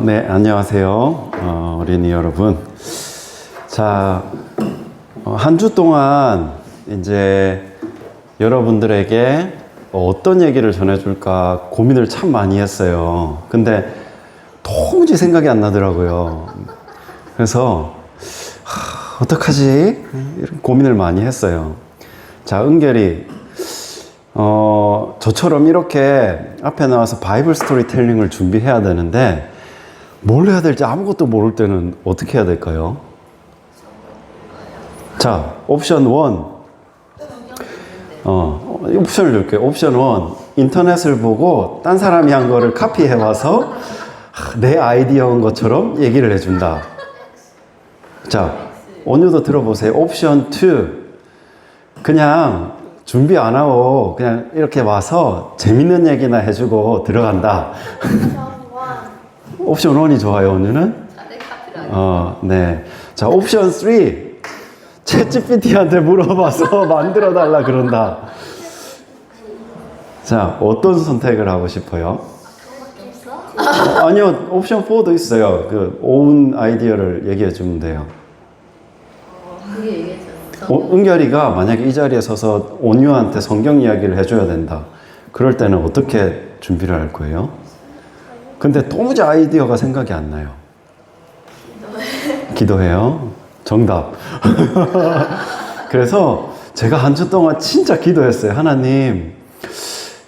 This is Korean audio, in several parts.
네, 안녕하세요. 어린이 여러분. 자, 한 주 동안 이제 여러분들에게 어떤 얘기를 전해줄까 고민을 참 많이 했어요. 근데 도무지 생각이 안 나더라고요. 그래서, 어떡하지? 이런 고민을 많이 했어요. 자, 은결이, 저처럼 이렇게 앞에 나와서 바이블 스토리텔링을 준비해야 되는데 뭘 해야 될지 아무것도 모를 때는 어떻게 해야 될까요? 자, 옵션 1. 옵션을 줄게요. 옵션 1. 인터넷을 보고 딴 사람이 한 거를 카피해와서 내 아이디어인 것처럼 얘기를 해준다. 자, 온유도 들어보세요. 옵션 2. 그냥 준비 안 하고 그냥 이렇게 와서 재밌는 얘기나 해주고 들어간다. 옵션 1이 좋아요, 오늘은? 네. 자, 옵션 3. 챗GPT한테 물어봐서 만들어 달라 그런다. 자, 어떤 선택을 하고 싶어요? 아니요, 옵션 4도 있어요. 오은 아이디어를 얘기해 주면 돼요. 그게 얘기했잖아. 은결이가 만약에 이 자리에 서서 온유한테 성경 이야기를 해줘야 된다. 그럴 때는 어떻게 준비를 할 거예요? 근데 도무지 아이디어가 생각이 안 나요. 기도해요. 정답. 그래서 제가 한 주 동안 진짜 기도했어요. 하나님,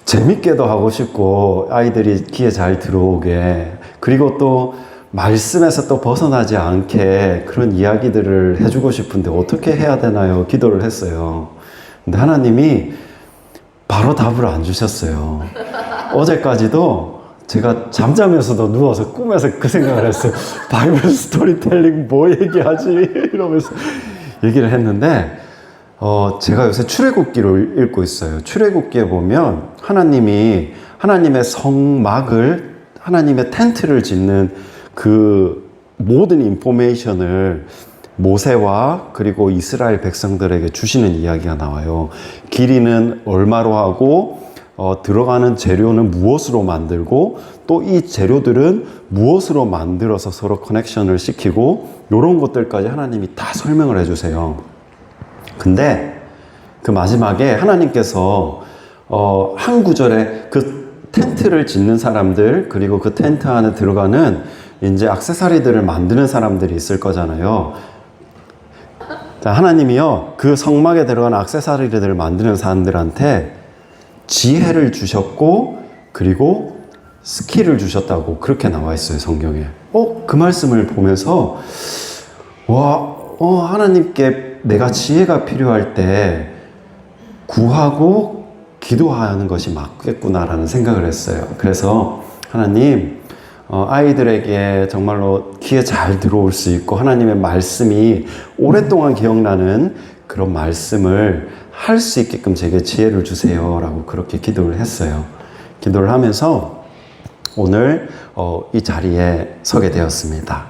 재밌게도 하고 싶고 아이들이 귀에 잘 들어오게, 그리고 또 말씀에서 또 벗어나지 않게 그런 이야기들을 해주고 싶은데 어떻게 해야 되나요? 기도를 했어요. 근데 하나님이 바로 답을 안 주셨어요. 어제까지도 제가 잠자면서도 누워서 꿈에서 그 생각을 했어요. 바이블 스토리텔링 뭐 얘기하지? 이러면서 얘기를 했는데, 제가 요새 출애굽기를 읽고 있어요. 출애굽기에 보면 하나님이 하나님의 성막을, 하나님의 텐트를 짓는 그 모든 인포메이션을 모세와 그리고 이스라엘 백성들에게 주시는 이야기가 나와요. 길이는 얼마로 하고 들어가는 재료는 무엇으로 만들고 또 이 재료들은 무엇으로 만들어서 서로 커넥션을 시키고 이런 것들까지 하나님이 다 설명을 해주세요. 근데 그 마지막에 하나님께서 한 구절에 그 텐트를 짓는 사람들, 그리고 그 텐트 안에 들어가는 이제 액세서리들을 만드는 사람들이 있을 거잖아요. 자, 하나님이요, 그 성막에 들어가는 액세서리들을 만드는 사람들한테 지혜를 주셨고, 그리고 스킬을 주셨다고 그렇게 나와 있어요, 성경에. 그 말씀을 보면서, 하나님께 내가 지혜가 필요할 때 구하고 기도하는 것이 맞겠구나라는 생각을 했어요. 그래서 하나님, 아이들에게 정말로 귀에 잘 들어올 수 있고 하나님의 말씀이 오랫동안 기억나는 그런 말씀을 할 수 있게끔 제게 지혜를 주세요 라고 그렇게 기도를 했어요. 기도를 하면서 오늘 이 자리에 서게 되었습니다.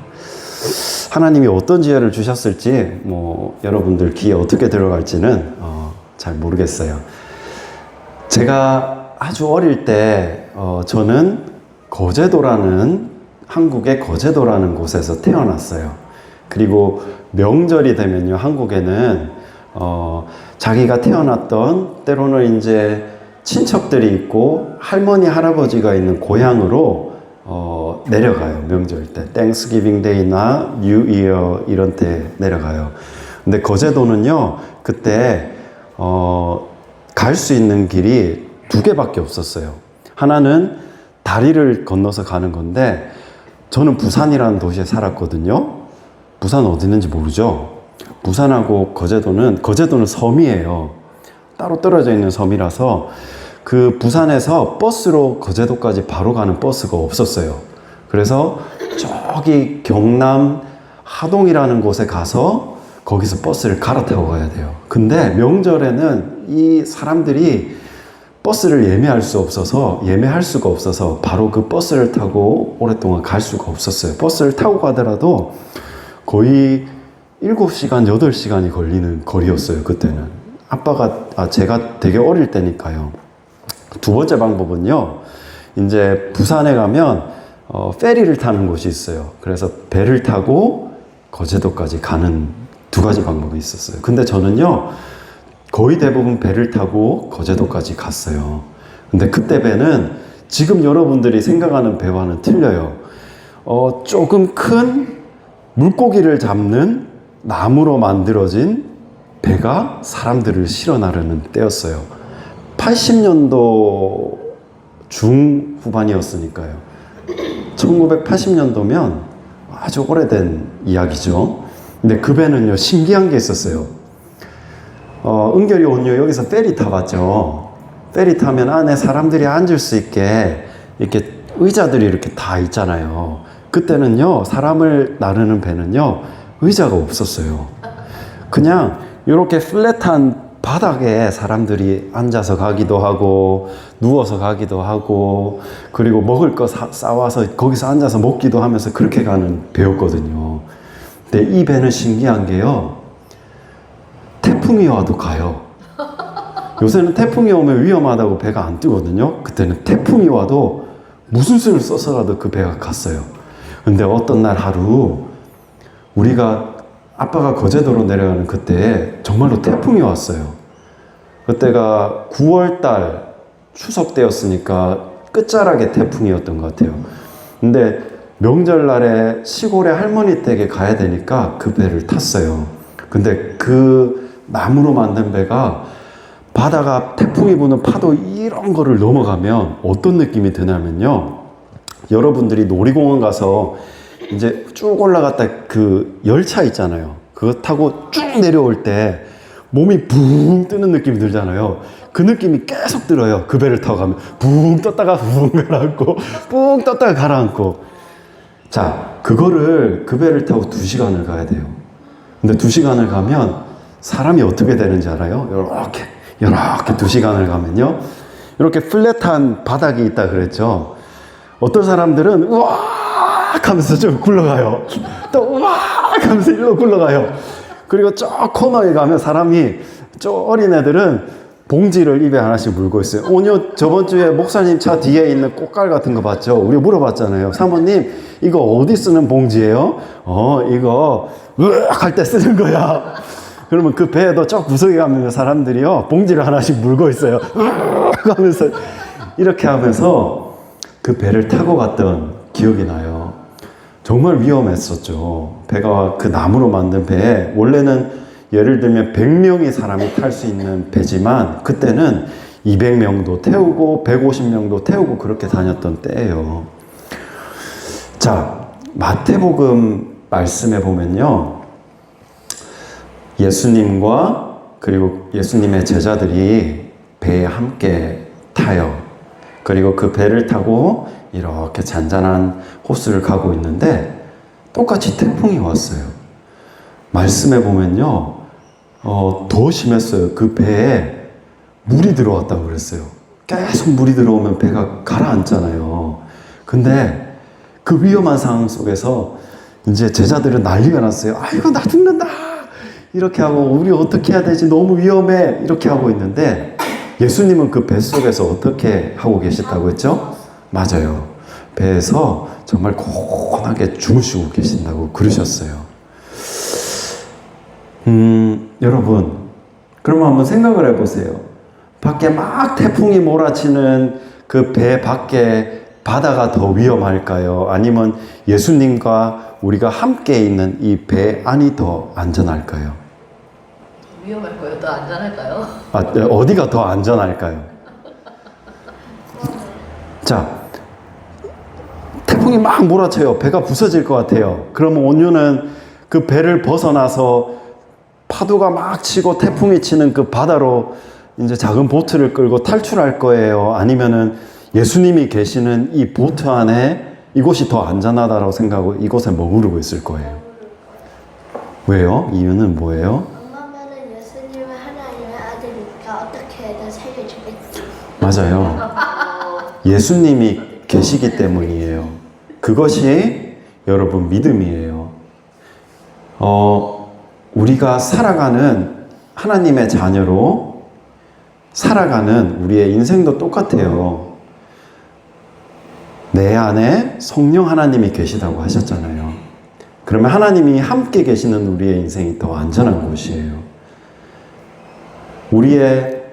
하나님이 어떤 지혜를 주셨을지 여러분들 귀에 어떻게 들어갈지는 잘 모르겠어요. 제가 아주 어릴 때 저는 한국의 거제도라는 곳에서 태어났어요. 그리고 명절이 되면요, 한국에는 자기가 태어났던, 때로는 이제 친척들이 있고 할머니 할아버지가 있는 고향으로 내려가요. 명절 때 땡스기빙 데이나 뉴 이어 이런 때 내려가요. 근데 거제도는요, 그때 갈 수 있는 길이 두 개밖에 없었어요. 하나는 다리를 건너서 가는 건데, 저는 부산이라는 도시에 살았거든요. 부산 어디 있는지 모르죠? 부산하고 거제도는 섬이에요. 따로 떨어져 있는 섬이라서 그 부산에서 버스로 거제도까지 바로 가는 버스가 없었어요. 그래서 저기 경남 하동이라는 곳에 가서 거기서 버스를 갈아타고 가야 돼요. 근데 명절에는 이 사람들이 버스를 예매할 수가 없어서 바로 그 버스를 타고 오랫동안 갈 수가 없었어요. 버스를 타고 가더라도 거의 7시간, 8시간이 걸리는 거리였어요, 그때는. 제가 되게 어릴 때니까요. 두 번째 방법은요, 이제 부산에 가면 페리를 타는 곳이 있어요. 그래서 배를 타고 거제도까지 가는 두 가지 방법이 있었어요. 근데 저는요, 거의 대부분 배를 타고 거제도까지 갔어요. 근데 그때 배는 지금 여러분들이 생각하는 배와는 틀려요. 조금 큰 물고기를 잡는 나무로 만들어진 배가 사람들을 실어 나르는 때였어요. 80년도 중후반이었으니까요. 1980년도면 아주 오래된 이야기죠. 근데 그 배는요, 신기한 게 있었어요. 은결이 온유 여기서 페리 타봤죠. 페리 타면 안에 사람들이 앉을 수 있게 이렇게 의자들이 이렇게 다 있잖아요. 그때는요, 사람을 나르는 배는요, 의자가 없었어요. 그냥 이렇게 플랫한 바닥에 사람들이 앉아서 가기도 하고 누워서 가기도 하고 그리고 먹을 거 싸와서 거기서 앉아서 먹기도 하면서 그렇게 가는 배였거든요. 근데 이 배는 신기한 게요, 태풍이 와도 가요. 요새는 태풍이 오면 위험하다고 배가 안 뜨거든요. 그때는 태풍이 와도 무슨 수를 써서라도 그 배가 갔어요. 근데 어떤 날 하루 우리가 아빠가 거제도로 내려가는 그때 정말로 태풍이 왔어요. 그때가 9월달 추석 때였으니까 끝자락의 태풍이었던 것 같아요. 근데 명절날에 시골에 할머니 댁에 가야 되니까 그 배를 탔어요. 근데 그 나무로 만든 배가 바다가 태풍이 부는 파도 이런 거를 넘어가면 어떤 느낌이 드냐면요, 여러분들이 놀이공원 가서 이제 쭉 올라갔다 그 열차 있잖아요. 그거 타고 쭉 내려올 때 몸이 붕 뜨는 느낌이 들잖아요. 그 느낌이 계속 들어요. 그 배를 타고 가면 붕 떴다가 붕 가라앉고 붕 떴다가 가라앉고. 자, 그거를 그 배를 타고 2시간을 가야 돼요. 근데 2시간을 가면 사람이 어떻게 되는지 알아요? 이렇게 2시간을 가면요, 이렇게 플랫한 바닥이 있다 그랬죠. 어떤 사람들은 우악 하면서 좀 굴러가요. 또 우악 하면서 일로 굴러가요. 그리고 저 코너에 가면 사람이, 저 어린애들은 봉지를 입에 하나씩 물고 있어요. 오늘 저번 주에 목사님 차 뒤에 있는 꽃갈 같은 거 봤죠? 우리 물어봤잖아요. 사모님, 이거 어디 쓰는 봉지예요? 이거 으악 할 때 쓰는 거야. 그러면 그 배에도 저 구석에 가면 사람들이요, 봉지를 하나씩 물고 있어요. 으악 하면서 이렇게 하면서 그 배를 타고 갔던 기억이 나요. 정말 위험했었죠. 배가 그 나무로 만든 배에, 원래는 예를 들면 100명이 사람이 탈 수 있는 배지만 그때는 200명도 태우고 150명도 태우고 그렇게 다녔던 때예요. 자, 마태복음 말씀에 보면요, 예수님과 그리고 예수님의 제자들이 배에 함께 타요. 그리고 그 배를 타고 이렇게 잔잔한 호수를 가고 있는데 똑같이 태풍이 왔어요. 말씀해 보면요, 더 심했어요. 그 배에 물이 들어왔다고 그랬어요. 계속 물이 들어오면 배가 가라앉잖아요. 근데 그 위험한 상황 속에서 이제 제자들은 난리가 났어요. 아이고, 나 죽는다! 이렇게 하고, 우리 어떻게 해야 되지? 너무 위험해! 이렇게 하고 있는데 예수님은 그 배 속에서 어떻게 하고 계셨다고 했죠? 맞아요. 배에서 정말 고온하게 주무시고 계신다고 그러셨어요. 여러분, 그러면 한번 생각을 해보세요. 밖에 막 태풍이 몰아치는 그 배 밖에 바다가 더 위험할까요? 아니면 예수님과 우리가 함께 있는 이 배 안이 더 안전할까요? 위험할 거예요? 더 안전할까요? 어디가 더 안전할까요? 자, 태풍이 막 몰아쳐요. 배가 부서질 것 같아요. 그러면 온유는 그 배를 벗어나서 파도가 막 치고 태풍이 치는 그 바다로 이제 작은 보트를 끌고 탈출할 거예요? 아니면은 예수님이 계시는 이 보트 안에 이곳이 더 안전하다고 생각하고 이곳에 머무르고 있을 거예요? 왜요? 이유는 뭐예요? 엄마는 예수님은 하나님의 아들이니까 어떻게든 살려주겠지. 맞아요. 예수님이 계시기 때문이에요. 그것이 여러분 믿음이에요. 우리가 살아가는 하나님의 자녀로 살아가는 우리의 인생도 똑같아요. 내 안에 성령 하나님이 계시다고 하셨잖아요. 그러면 하나님이 함께 계시는 우리의 인생이 더 안전한 곳이에요. 우리의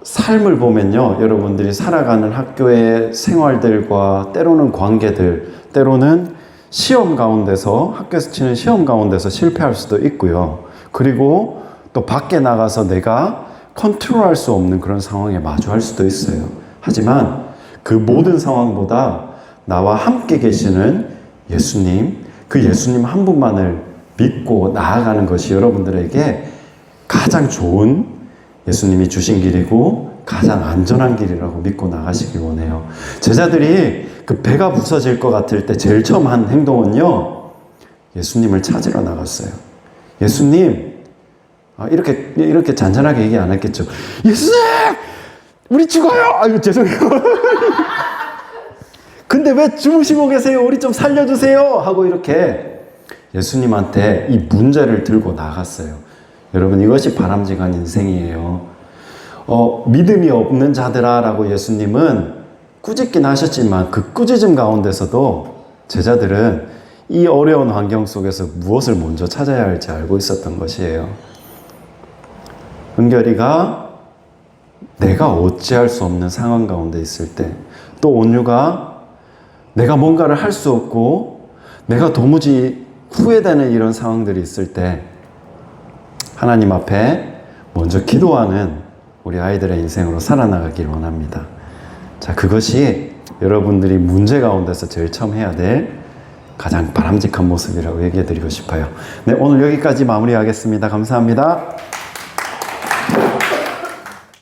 삶을 보면요, 여러분들이 살아가는 학교의 생활들과 때로는 관계들, 때로는 시험 가운데서, 학교에서 치는 시험 가운데서 실패할 수도 있고요. 그리고 또 밖에 나가서 내가 컨트롤할 수 없는 그런 상황에 마주할 수도 있어요. 하지만 그 모든 상황보다 나와 함께 계시는 예수님, 그 예수님 한 분만을 믿고 나아가는 것이 여러분들에게 가장 좋은 예수님이 주신 길이고 가장 안전한 길이라고 믿고 나가시길 원해요. 제자들이 그 배가 부서질 것 같을 때 제일 처음 한 행동은요, 예수님을 찾으러 나갔어요. 예수님, 이렇게 잔잔하게 얘기 안 했겠죠. 예수님! 우리 죽어요! 아이고, 죄송해요. 근데 왜 주무시고 계세요? 우리 좀 살려주세요! 하고 이렇게 예수님한테 이 문제를 들고 나갔어요. 여러분, 이것이 바람직한 인생이에요. 믿음이 없는 자들아 라고 예수님은 꾸짖긴 하셨지만 그 꾸짖음 가운데서도 제자들은 이 어려운 환경 속에서 무엇을 먼저 찾아야 할지 알고 있었던 것이에요. 은결이가 내가 어찌할 수 없는 상황 가운데 있을 때, 또 온유가 내가 뭔가를 할 수 없고 내가 도무지 후회되는 이런 상황들이 있을 때 하나님 앞에 먼저 기도하는 우리 아이들의 인생으로 살아나가길 원합니다. 자, 그것이 여러분들이 문제 가운데서 제일 처음 해야 될 가장 바람직한 모습이라고 얘기해 드리고 싶어요. 네, 오늘 여기까지 마무리하겠습니다. 감사합니다.